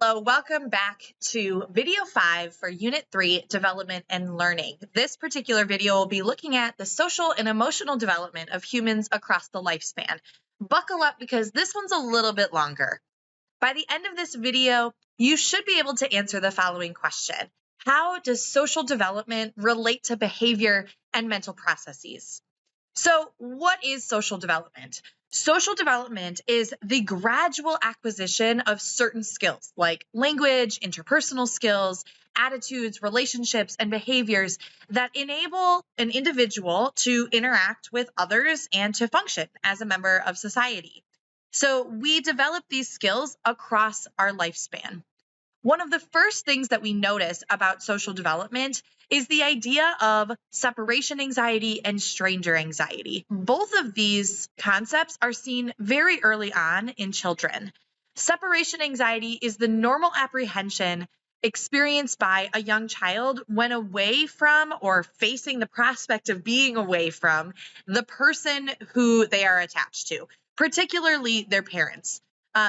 Hello, welcome back to video 5 for Unit 3, Development and Learning. This particular video will be looking at the social and emotional development of humans across the lifespan. Buckle up because this one's a little bit longer. By the end of this video, you should be able to answer the following question. How does social development relate to behavior and mental processes? So, what is social development? Social development is the gradual acquisition of certain skills like language, interpersonal skills, attitudes, relationships, and behaviors that enable an individual to interact with others and to function as a member of society. So, we develop these skills across our lifespan. One of the first things that we notice about social development is the idea of separation anxiety and stranger anxiety. Both of these concepts are seen very early on in children. Separation anxiety is the normal apprehension experienced by a young child when away from or facing the prospect of being away from the person who they are attached to, particularly their parents.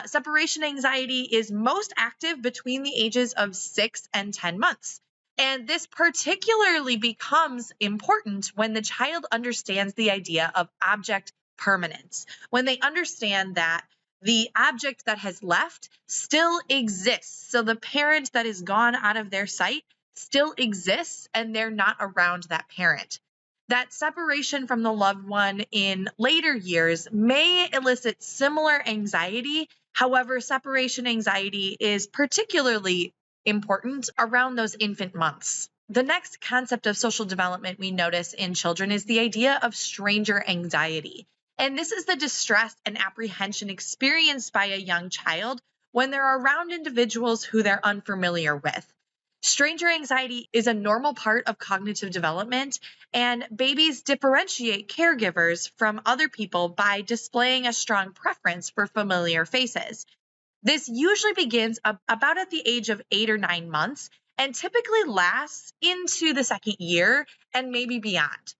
Separation anxiety is most active between the ages of 6 and 10 months. And this particularly becomes important when the child understands the idea of object permanence, when they understand that the object that has left still exists. So the parent that is gone out of their sight still exists and they're not around that parent. That separation from the loved one in later years may elicit similar anxiety. However, separation anxiety is particularly important around those infant months. The next concept of social development we notice in children is the idea of stranger anxiety. And this is the distress and apprehension experienced by a young child when they're around individuals who they're unfamiliar with. Stranger anxiety is a normal part of cognitive development, and babies differentiate caregivers from other people by displaying a strong preference for familiar faces. This usually begins about at the age of 8 or 9 months and typically lasts into the second year and maybe beyond.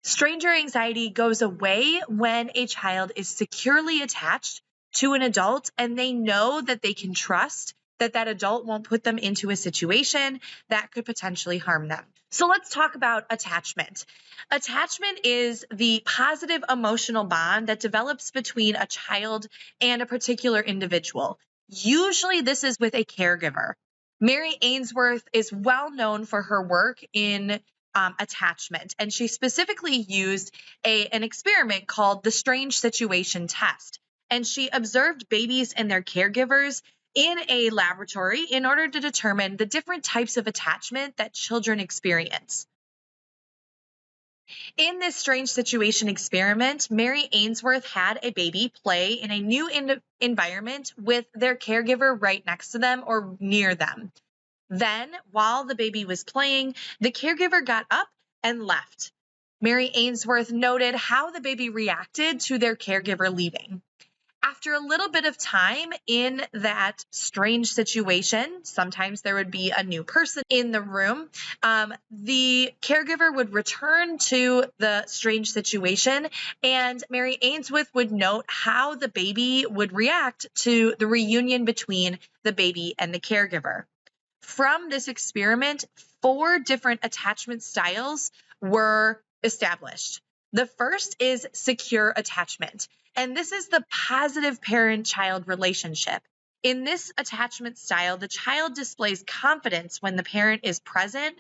Stranger anxiety goes away when a child is securely attached to an adult and they know that they can trust that adult won't put them into a situation that could potentially harm them. So let's talk about attachment. Attachment is the positive emotional bond that develops between a child and a particular individual. Usually this is with a caregiver. Mary Ainsworth is well known for her work in attachment, and she specifically used an experiment called the strange situation test. And she observed babies and their caregivers in a laboratory in order to determine the different types of attachment that children experience. In this strange situation experiment, Mary Ainsworth had a baby play in a new environment with their caregiver right next to them or near them. Then, while the baby was playing, the caregiver got up and left. Mary Ainsworth noted how the baby reacted to their caregiver leaving. After a little bit of time in that strange situation, sometimes there would be a new person in the room, the caregiver would return to the strange situation, and Mary Ainsworth would note how the baby would react to the reunion between the baby and the caregiver. From this experiment, 4 different attachment styles were established. The first is secure attachment, and this is the positive parent-child relationship. In this attachment style, the child displays confidence when the parent is present,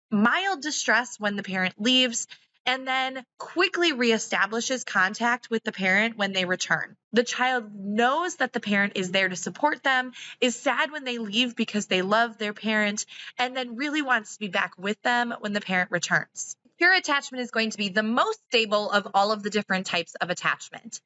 mild distress when the parent leaves, and then quickly reestablishes contact with the parent when they return. The child knows that the parent is there to support them, is sad when they leave because they love their parent, and then really wants to be back with them when the parent returns. Secure attachment is going to be the most stable of all of the different types of attachment.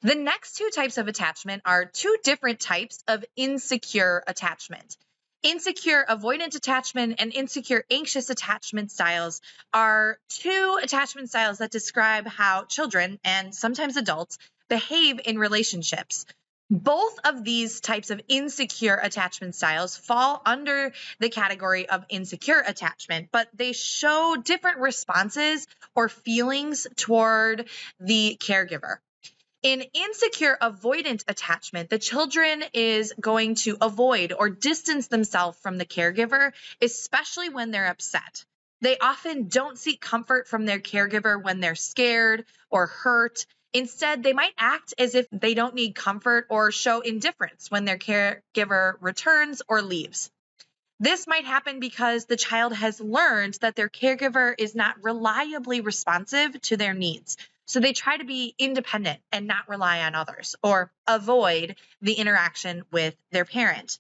The next 2 types of attachment are 2 different types of insecure attachment. Insecure avoidant attachment and insecure anxious attachment styles are 2 attachment styles that describe how children and sometimes adults behave in relationships. Both of these types of insecure attachment styles fall under the category of insecure attachment, but they show different responses or feelings toward the caregiver. In insecure avoidant attachment, the children is going to avoid or distance themselves from the caregiver, especially when they're upset. They often don't seek comfort from their caregiver when they're scared or hurt. Instead, they might act as if they don't need comfort or show indifference when their caregiver returns or leaves. This might happen because the child has learned that their caregiver is not reliably responsive to their needs. So they try to be independent and not rely on others or avoid the interaction with their parent.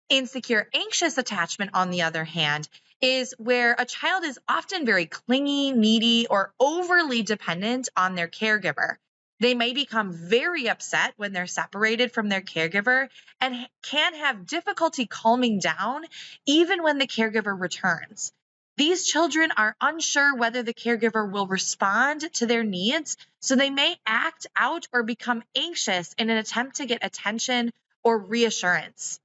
Insecure anxious attachment, on the other hand, is where a child is often very clingy, needy, or overly dependent on their caregiver. They may become very upset when they're separated from their caregiver and can have difficulty calming down even when the caregiver returns. These children are unsure whether the caregiver will respond to their needs, so they may act out or become anxious in an attempt to get attention or reassurance.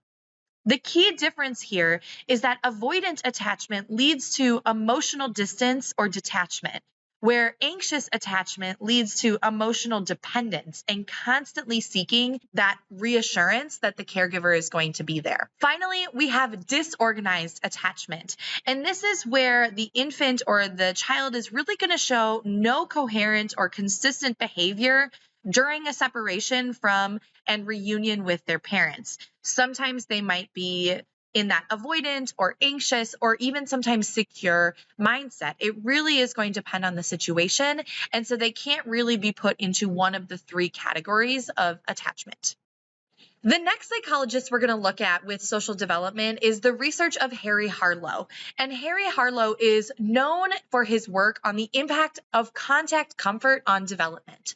The key difference here is that avoidant attachment leads to emotional distance or detachment, where anxious attachment leads to emotional dependence and constantly seeking that reassurance that the caregiver is going to be there. Finally, we have disorganized attachment. And this is where the infant or the child is really going to show no coherent or consistent behavior during a separation from and reunion with their parents. Sometimes they might be in that avoidant or anxious or even sometimes secure mindset. It really is going to depend on the situation. And so they can't really be put into one of the three categories of attachment. The next psychologist we're going to look at with social development is the research of Harry Harlow. And Harry Harlow is known for his work on the impact of contact comfort on development.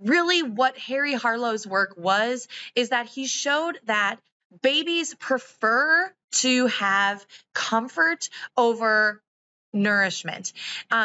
Really, what Harry Harlow's work was is that he showed that babies prefer to have comfort over nourishment.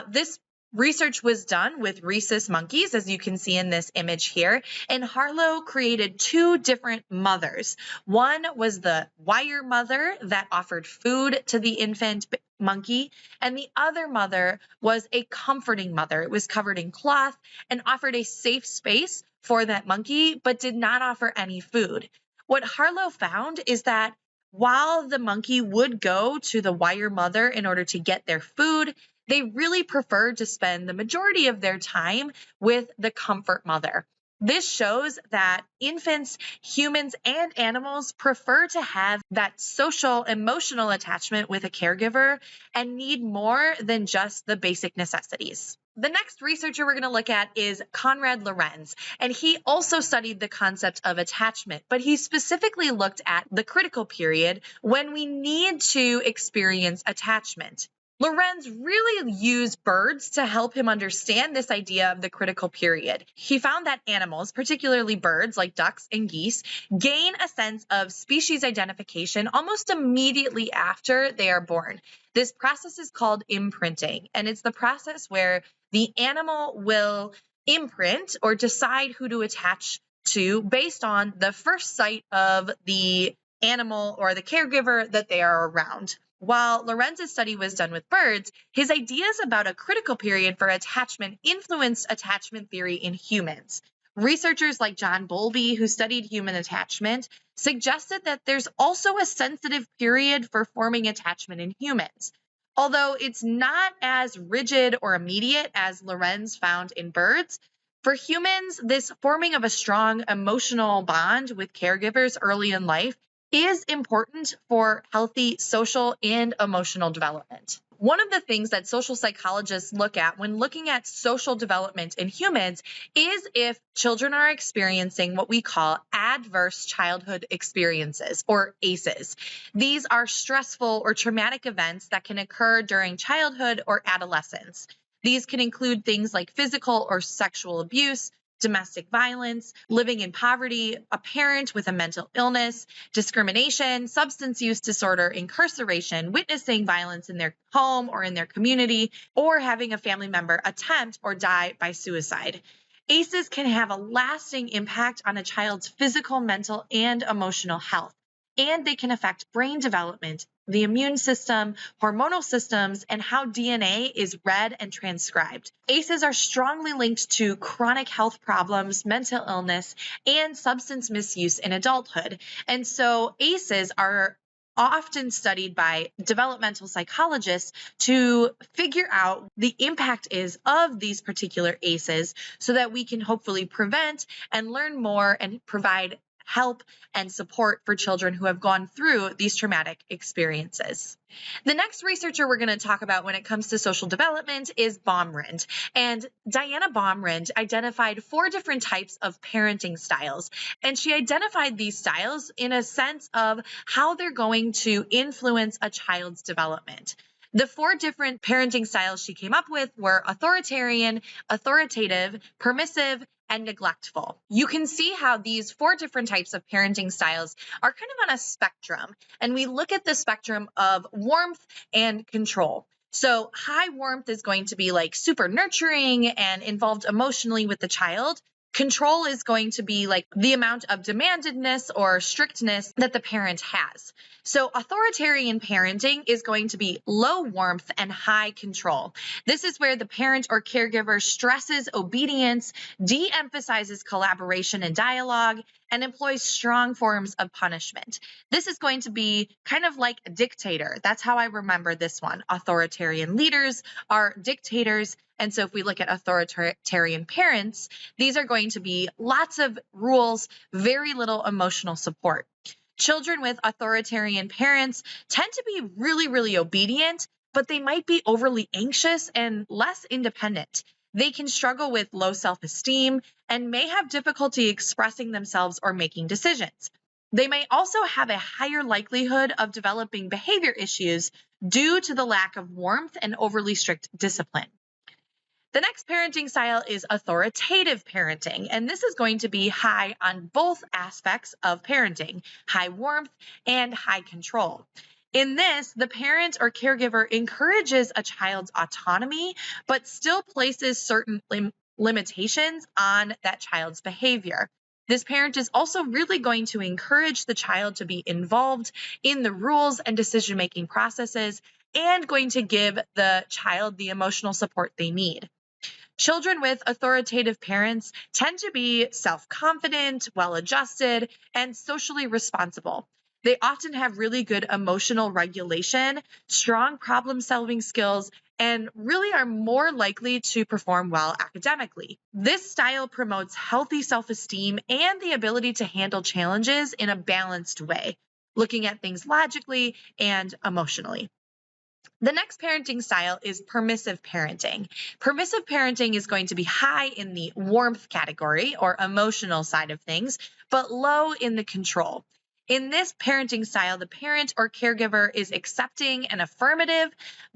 This research was done with rhesus monkeys, as you can see in this image here, and Harlow created two different mothers. One was the wire mother that offered food to the infant monkey, and the other mother was a comforting mother. It was covered in cloth and offered a safe space for that monkey, but did not offer any food. What Harlow found is that while the monkey would go to the wire mother in order to get their food, they really preferred to spend the majority of their time with the comfort mother. This shows that infants, humans, and animals prefer to have that social, emotional attachment with a caregiver and need more than just the basic necessities. The next researcher we're going to look at is Konrad Lorenz, and he also studied the concept of attachment, but he specifically looked at the critical period when we need to experience attachment. Lorenz really used birds to help him understand this idea of the critical period. He found that animals, particularly birds like ducks and geese, gain a sense of species identification almost immediately after they are born. This process is called imprinting, and it's the process where the animal will imprint or decide who to attach to based on the first sight of the animal or the caregiver that they are around. While Lorenz's study was done with birds, his ideas about a critical period for attachment influenced attachment theory in humans. Researchers like John Bowlby, who studied human attachment, suggested that there's also a sensitive period for forming attachment in humans. Although it's not as rigid or immediate as Lorenz found in birds, for humans, this forming of a strong emotional bond with caregivers early in life is important for healthy social and emotional development. One of the things that social psychologists look at when looking at social development in humans is if children are experiencing what we call adverse childhood experiences, or ACEs. These are stressful or traumatic events that can occur during childhood or adolescence. These can include things like physical or sexual abuse, domestic violence, living in poverty, a parent with a mental illness, discrimination, substance use disorder, incarceration, witnessing violence in their home or in their community, or having a family member attempt or die by suicide. ACEs can have a lasting impact on a child's physical, mental, and emotional health. and they can affect brain development, the immune system, hormonal systems, and how DNA is read and transcribed. ACEs are strongly linked to chronic health problems, mental illness, and substance misuse in adulthood. And so ACEs are often studied by developmental psychologists to figure out the impact is of these particular ACEs so that we can hopefully prevent and learn more and provide help and support for children who have gone through these traumatic experiences. The next researcher we're going to talk about when it comes to social development is Baumrind. And Diana Baumrind identified 4 different types of parenting styles. And she identified these styles in a sense of how they're going to influence a child's development. The 4 different parenting styles she came up with were authoritarian, authoritative, permissive, and neglectful. You can see how these 4 different types of parenting styles are kind of on a spectrum, and we look at the spectrum of warmth and control. So high warmth is going to be like super nurturing and involved emotionally with the child. Control is going to be like the amount of demandedness or strictness that the parent has. So authoritarian parenting is going to be low warmth and high control. This is where the parent or caregiver stresses obedience, de-emphasizes collaboration and dialogue, and employs strong forms of punishment. This is going to be kind of like a dictator. That's how I remember this one. Authoritarian leaders are dictators. And so if we look at authoritarian parents, these are going to be lots of rules, very little emotional support. Children with authoritarian parents tend to be really, really obedient, but they might be overly anxious and less independent. They can struggle with low self-esteem and may have difficulty expressing themselves or making decisions. They may also have a higher likelihood of developing behavior issues due to the lack of warmth and overly strict discipline. The next parenting style is authoritative parenting, and this is going to be high on both aspects of parenting, high warmth and high control. In this, the parent or caregiver encourages a child's autonomy, but still places certain limitations on that child's behavior. This parent is also really going to encourage the child to be involved in the rules and decision-making processes and going to give the child the emotional support they need. Children with authoritative parents tend to be self-confident, well-adjusted, and socially responsible. They often have really good emotional regulation, strong problem-solving skills, and really are more likely to perform well academically. This style promotes healthy self-esteem and the ability to handle challenges in a balanced way, looking at things logically and emotionally. The next parenting style is permissive parenting. Permissive parenting is going to be high in the warmth category or emotional side of things, but low in the control. In this parenting style, the parent or caregiver is accepting and affirmative,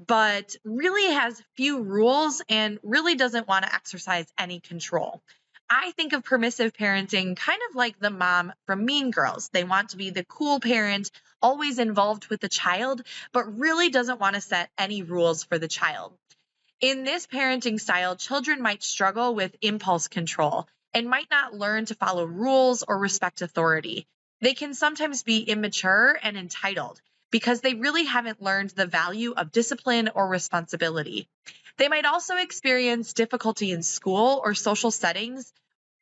but really has few rules and really doesn't want to exercise any control. I think of permissive parenting kind of like the mom from Mean Girls. They want to be the cool parent, always involved with the child, but really doesn't want to set any rules for the child. In this parenting style, children might struggle with impulse control and might not learn to follow rules or respect authority. They can sometimes be immature and entitled because they really haven't learned the value of discipline or responsibility. They might also experience difficulty in school or social settings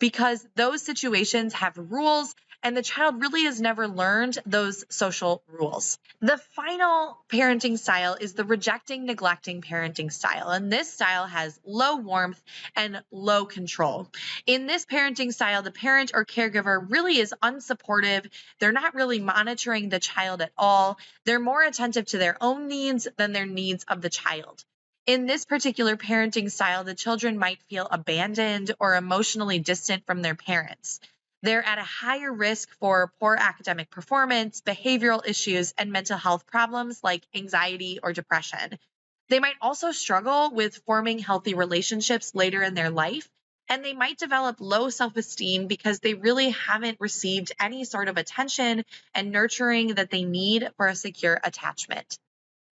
because those situations have rules and the child really has never learned those social rules. The final parenting style is the rejecting, neglecting parenting style. And this style has low warmth and low control. In this parenting style, the parent or caregiver really is unsupportive. They're not really monitoring the child at all. They're more attentive to their own needs than their needs of the child. In this particular parenting style, the children might feel abandoned or emotionally distant from their parents. They're at a higher risk for poor academic performance, behavioral issues, and mental health problems like anxiety or depression. They might also struggle with forming healthy relationships later in their life, and they might develop low self-esteem because they really haven't received any sort of attention and nurturing that they need for a secure attachment.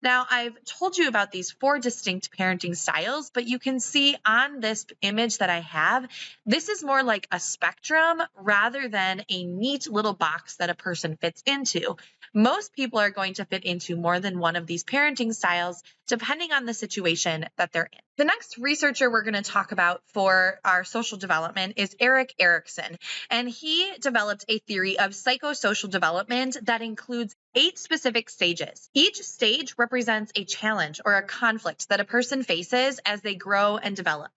Now, I've told you about these four distinct parenting styles, but you can see on this image that I have, this is more like a spectrum rather than a neat little box that a person fits into. Most people are going to fit into more than one of these parenting styles, depending on the situation that they're in. The next researcher we're going to talk about for our social development is Erik Erikson, and he developed a theory of psychosocial development that includes 8 specific stages. Each stage represents a challenge or a conflict that a person faces as they grow and develop.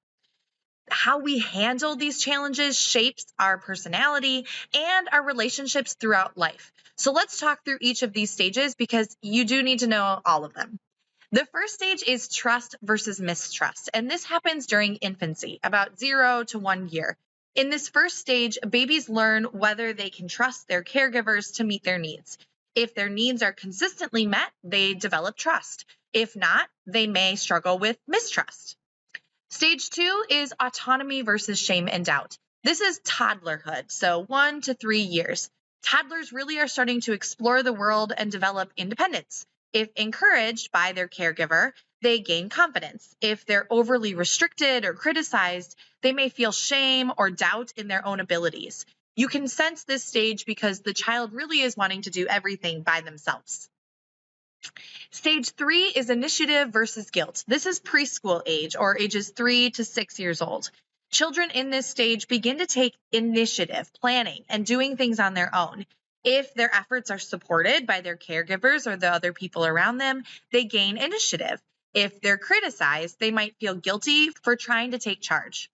How we handle these challenges shapes our personality and our relationships throughout life. So let's talk through each of these stages because you do need to know all of them. The first stage is trust versus mistrust, and this happens during infancy, about 0 to 1 year. In this first stage, babies learn whether they can trust their caregivers to meet their needs. If their needs are consistently met, they develop trust. If not, they may struggle with mistrust. Stage 2 is autonomy versus shame and doubt. This is toddlerhood, so 1 to 3 years. Toddlers really are starting to explore the world and develop independence. If encouraged by their caregiver, they gain confidence. If they're overly restricted or criticized, they may feel shame or doubt in their own abilities. You can sense this stage because the child really is wanting to do everything by themselves. Stage 3 is initiative versus guilt. This is preschool age, or ages 3 to 6 years old. Children in this stage begin to take initiative, planning, and doing things on their own. If their efforts are supported by their caregivers or the other people around them, they gain initiative. If they're criticized, they might feel guilty for trying to take charge.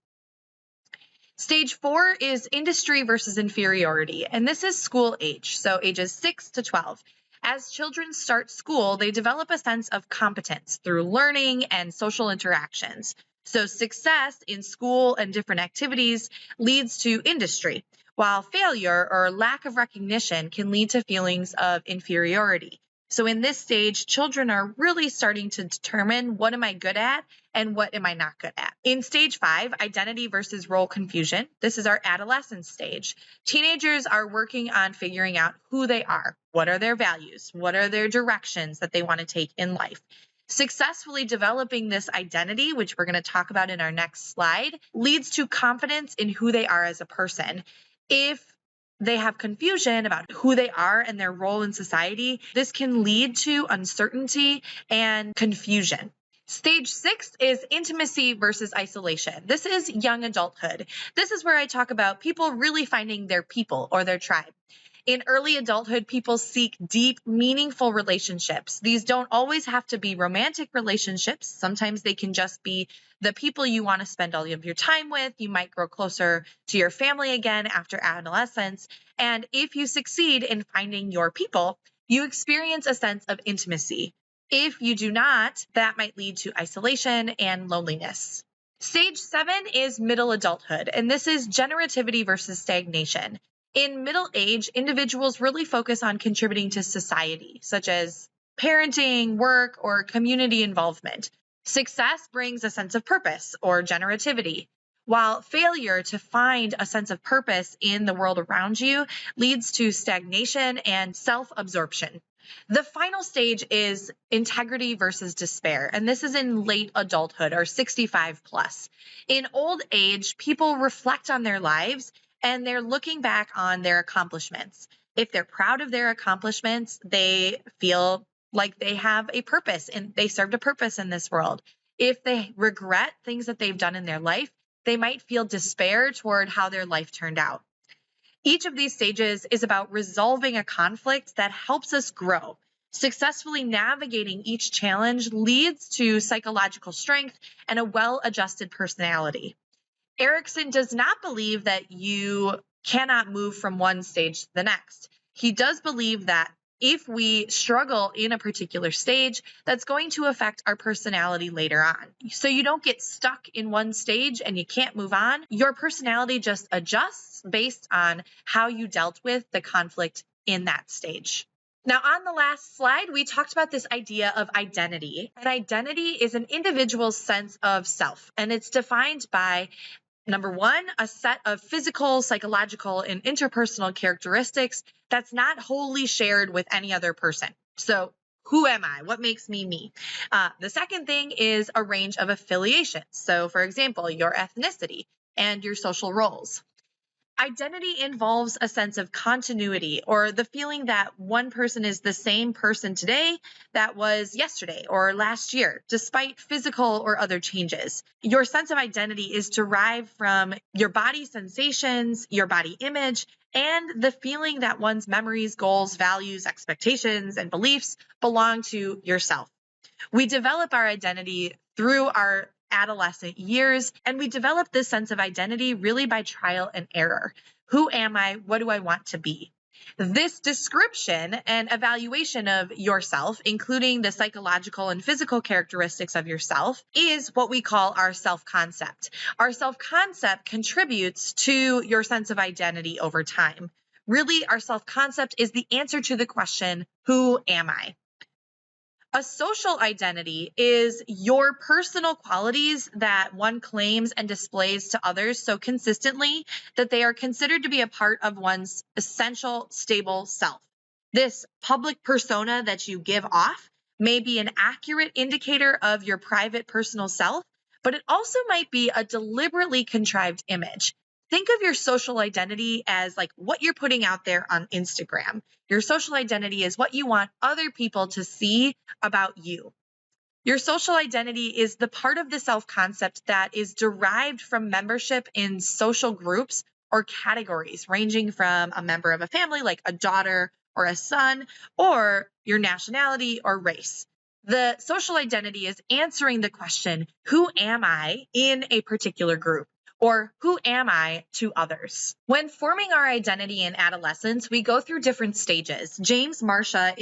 Stage 4 is industry versus inferiority, and this is school age, so ages 6 to 12. As children start school, they develop a sense of competence through learning and social interactions. So success in school and different activities leads to industry, while failure or lack of recognition can lead to feelings of inferiority. So in this stage, children are really starting to determine what am I good at and what am I not good at. In stage 5, identity versus role confusion, this is our adolescent stage. Teenagers are working on figuring out who they are. What are their values? What are their directions that they want to take in life? Successfully developing this identity, which we're going to talk about in our next slide, leads to confidence in who they are as a person. If they have confusion about who they are and their role in society, this can lead to uncertainty and confusion. Stage 6 is intimacy versus isolation. This is young adulthood. This is where I talk about people really finding their people or their tribe. In early adulthood, people seek deep, meaningful relationships. These don't always have to be romantic relationships. Sometimes they can just be the people you want to spend all of your time with. You might grow closer to your family again after adolescence. And if you succeed in finding your people, you experience a sense of intimacy. If you do not, that might lead to isolation and loneliness. Stage 7 is middle adulthood, and this is generativity versus stagnation. In middle age, individuals really focus on contributing to society, such as parenting, work, or community involvement. Success brings a sense of purpose or generativity, while failure to find a sense of purpose in the world around you leads to stagnation and self-absorption. The final stage is integrity versus despair, and this is in late adulthood or 65 plus. In old age, people reflect on their lives and they're looking back on their accomplishments. If they're proud of their accomplishments, they feel like they have a purpose and they served a purpose in this world. If they regret things that they've done in their life, they might feel despair toward how their life turned out. Each of these stages is about resolving a conflict that helps us grow. Successfully navigating each challenge leads to psychological strength and a well-adjusted personality. Erikson does not believe that you cannot move from one stage to the next. He does believe that if we struggle in a particular stage, that's going to affect our personality later on. So you don't get stuck in one stage and you can't move on. Your personality just adjusts based on how you dealt with the conflict in that stage. Now, on the last slide, we talked about this idea of identity. And identity is an individual's sense of self, and it's defined by number 1, a set of physical, psychological, and interpersonal characteristics that's not wholly shared with any other person. So who am I? What makes me me? The second thing is a range of affiliations. So, for example, your ethnicity and your social roles. Identity involves a sense of continuity or the feeling that one person is the same person today that was yesterday or last year, despite physical or other changes. Your sense of identity is derived from your body sensations, your body image, and the feeling that one's memories, goals, values, expectations, and beliefs belong to yourself. We develop our identity through our adolescent years, and we develop this sense of identity really by trial and error. Who am I? What do I want to be? This description and evaluation of yourself, including the psychological and physical characteristics of yourself, is what we call our self-concept. Our self-concept contributes to your sense of identity over time. Really, our self-concept is the answer to the question, who am I? A social identity is your personal qualities that one claims and displays to others so consistently that they are considered to be a part of one's essential, stable self. This public persona that you give off may be an accurate indicator of your private personal self, but it also might be a deliberately contrived image. Think of your social identity as like what you're putting out there on Instagram. Your social identity is what you want other people to see about you. Your social identity is the part of the self-concept that is derived from membership in social groups or categories, ranging from a member of a family, like a daughter or a son, or your nationality or race. The social identity is answering the question, who am I in a particular group? Or who am I to others? When forming our identity in adolescence, we go through different stages. James Marcia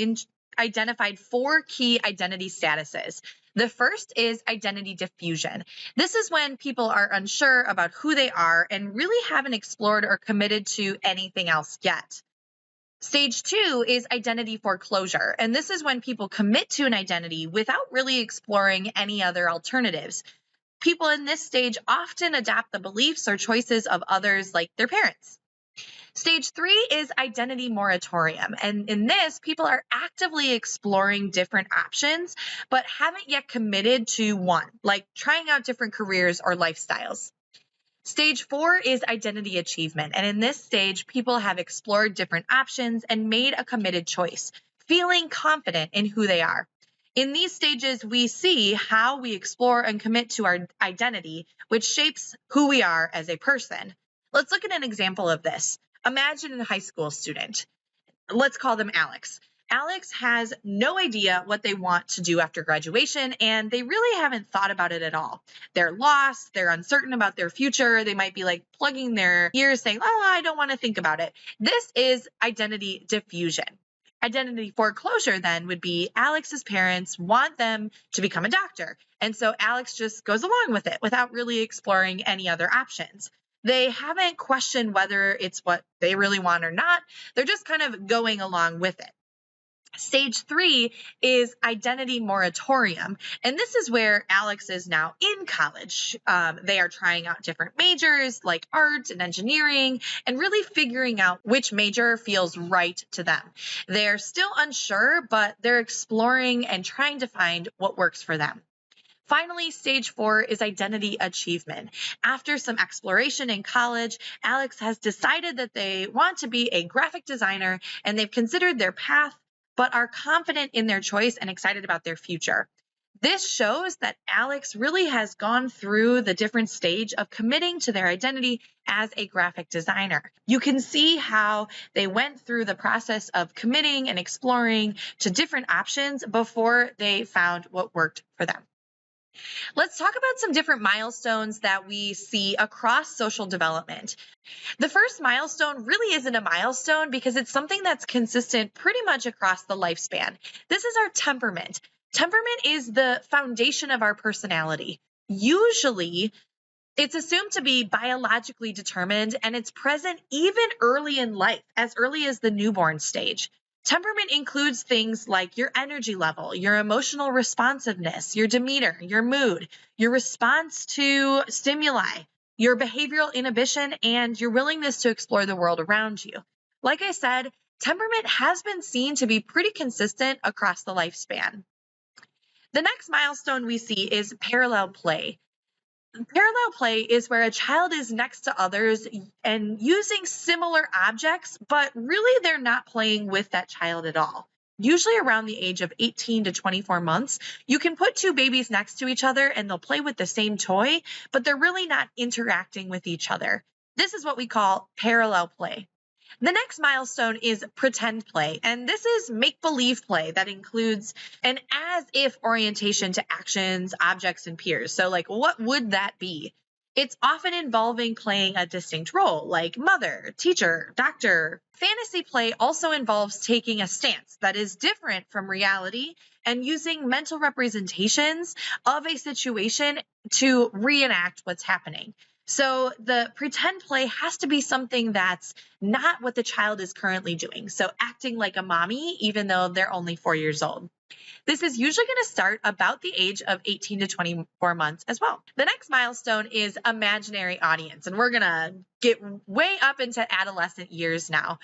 identified 4 key identity statuses. The first is identity diffusion. This is when people are unsure about who they are and really haven't explored or committed to anything else yet. Stage 2 is identity foreclosure, and this is when people commit to an identity without really exploring any other alternatives. People in this stage often adopt the beliefs or choices of others, like their parents. Stage 3 is identity moratorium. And in this, people are actively exploring different options, but haven't yet committed to one, like trying out different careers or lifestyles. Stage 4 is identity achievement. And in this stage, people have explored different options and made a committed choice, feeling confident in who they are. In these stages, we see how we explore and commit to our identity, which shapes who we are as a person. Let's look at an example of this. Imagine a high school student. Let's call them Alex. Alex has no idea what they want to do after graduation, and they really haven't thought about it at all. They're lost, they're uncertain about their future. They might be like plugging their ears saying, oh, I don't want to think about it. This is identity diffusion. Identity foreclosure then would be Alex's parents want them to become a doctor. And so Alex just goes along with it without really exploring any other options. They haven't questioned whether it's what they really want or not. They're just kind of going along with it. Stage 3 is identity moratorium. And this is where Alex is now in college. They are trying out different majors like art and engineering and really figuring out which major feels right to them. They're still unsure, but they're exploring and trying to find what works for them. Finally, stage 4 is identity achievement. After some exploration in college, Alex has decided that they want to be a graphic designer and they've considered their path, but are confident in their choice and excited about their future. This shows that Alex really has gone through the different stage of committing to their identity as a graphic designer. You can see how they went through the process of committing and exploring to different options before they found what worked for them. Let's talk about some different milestones that we see across social development. The first milestone really isn't a milestone because it's something that's consistent pretty much across the lifespan. This is our temperament. Temperament is the foundation of our personality. Usually, it's assumed to be biologically determined, and it's present even early in life, as early as the newborn stage. Temperament includes things like your energy level, your emotional responsiveness, your demeanor, your mood, your response to stimuli, your behavioral inhibition, and your willingness to explore the world around you. Like I said, temperament has been seen to be pretty consistent across the lifespan. The next milestone we see is parallel play. Parallel play is where a child is next to others and using similar objects, but really they're not playing with that child at all. Usually around the age of 18 to 24 months, you can put two babies next to each other and they'll play with the same toy, but they're really not interacting with each other. This is what we call parallel play. The next milestone is pretend play, and this is make believe play that includes an as if orientation to actions, objects, and peers. So, like, what would that be? It's often involving playing a distinct role, like mother, teacher, doctor. Fantasy play also involves taking a stance that is different from reality and using mental representations of a situation to reenact what's happening. So the pretend play has to be something that's not what the child is currently doing. So acting like a mommy, even though they're only 4 years old. This is usually going to start about the age of 18 to 24 months as well. The next milestone is imaginary audience, and we're going to get way up into adolescent years now.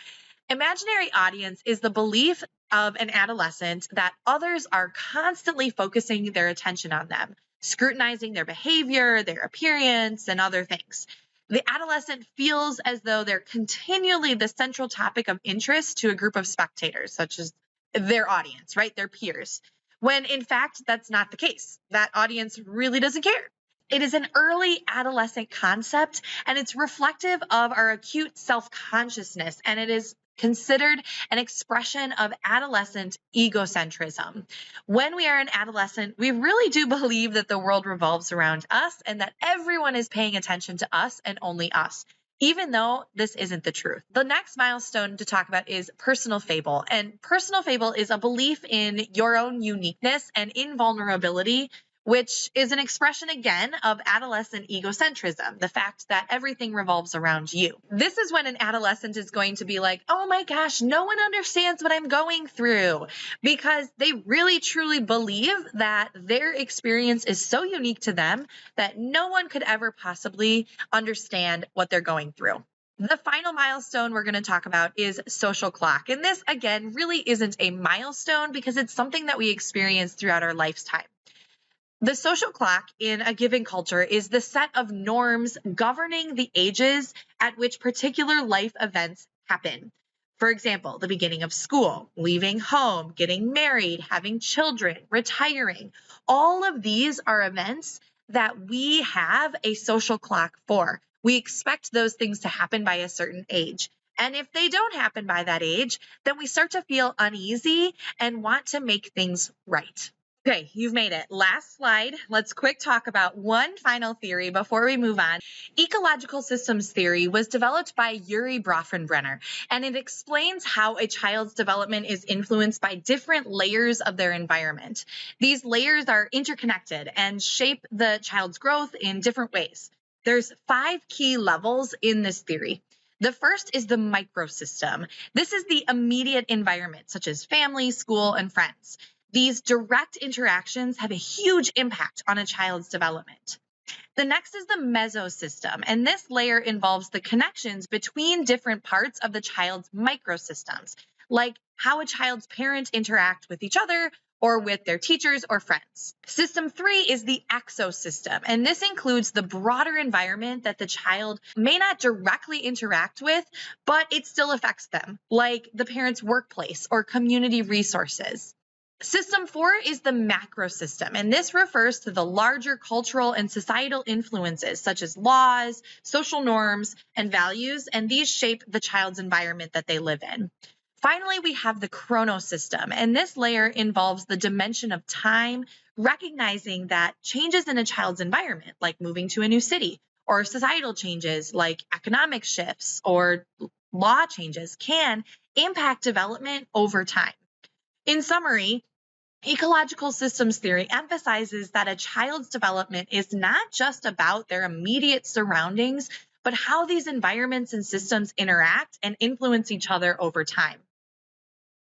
Imaginary audience is the belief of an adolescent that others are constantly focusing their attention on them, scrutinizing their behavior, their appearance, and other things. The adolescent feels as though they're continually the central topic of interest to a group of spectators, such as their audience, right? Their peers. When in fact, that's not the case. That audience really doesn't care. It is an early adolescent concept, and it's reflective of our acute self-consciousness, and it is considered an expression of adolescent egocentrism. When we are an adolescent, we really do believe that the world revolves around us and that everyone is paying attention to us and only us, even though this isn't the truth. The next milestone to talk about is personal fable. And personal fable is a belief in your own uniqueness and invulnerability, which is an expression again of adolescent egocentrism, the fact that everything revolves around you. This is when an adolescent is going to be like, oh my gosh, no one understands what I'm going through, because they really truly believe that their experience is so unique to them that no one could ever possibly understand what they're going through. The final milestone we're going to talk about is social clock. And this, again, really isn't a milestone because it's something that we experience throughout our lifetime. The social clock in a given culture is the set of norms governing the ages at which particular life events happen. For example, the beginning of school, leaving home, getting married, having children, retiring. All of these are events that we have a social clock for. We expect those things to happen by a certain age. And if they don't happen by that age, then we start to feel uneasy and want to make things right. Okay, you've made it. Last slide. Let's quick talk about one final theory before we move on. Ecological systems theory was developed by U3.5, and it explains how a child's development is influenced by different layers of their environment. These layers are interconnected and shape the child's growth in different ways. There's 5 key levels in this theory. The first is the microsystem. This is the immediate environment, such as family, school, and friends. These direct interactions have a huge impact on a child's development. The next is the mesosystem, and this layer involves the connections between different parts of the child's microsystems, like how a child's parents interact with each other or with their teachers or friends. System 3 is the exosystem, and this includes the broader environment that the child may not directly interact with, but it still affects them, like the parent's workplace or community resources. System 4 is the macro system, and this refers to the larger cultural and societal influences such as laws, social norms, and values, and these shape the child's environment that they live in. Finally, we have the chronosystem, and this layer involves the dimension of time, recognizing that changes in a child's environment, like moving to a new city, or societal changes like economic shifts or law changes, can impact development over time. In summary, ecological systems theory emphasizes that a child's development is not just about their immediate surroundings, but how these environments and systems interact and influence each other over time.